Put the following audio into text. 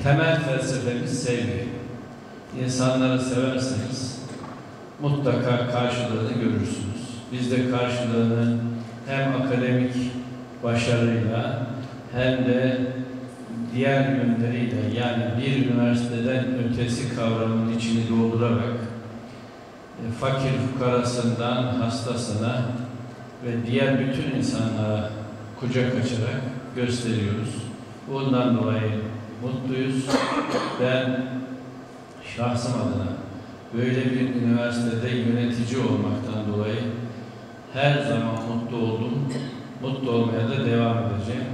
temel felsefemiz sevgi. İnsanları severseniz mutlaka karşılığını görürsünüz. Biz de karşılığını hem akademik başarıyla hem de diğer yönleriyle, yani bir üniversiteden ötesi kavramın içini doldurarak fakir fukarasından hastasına ve diğer bütün insanlara kucak açarak gösteriyoruz. Bundan dolayı mutluyuz. Ben şahsım adına böyle bir üniversitede yönetici olmaktan dolayı her zaman mutlu oldum. Mutlu olmaya da devam edeceğim.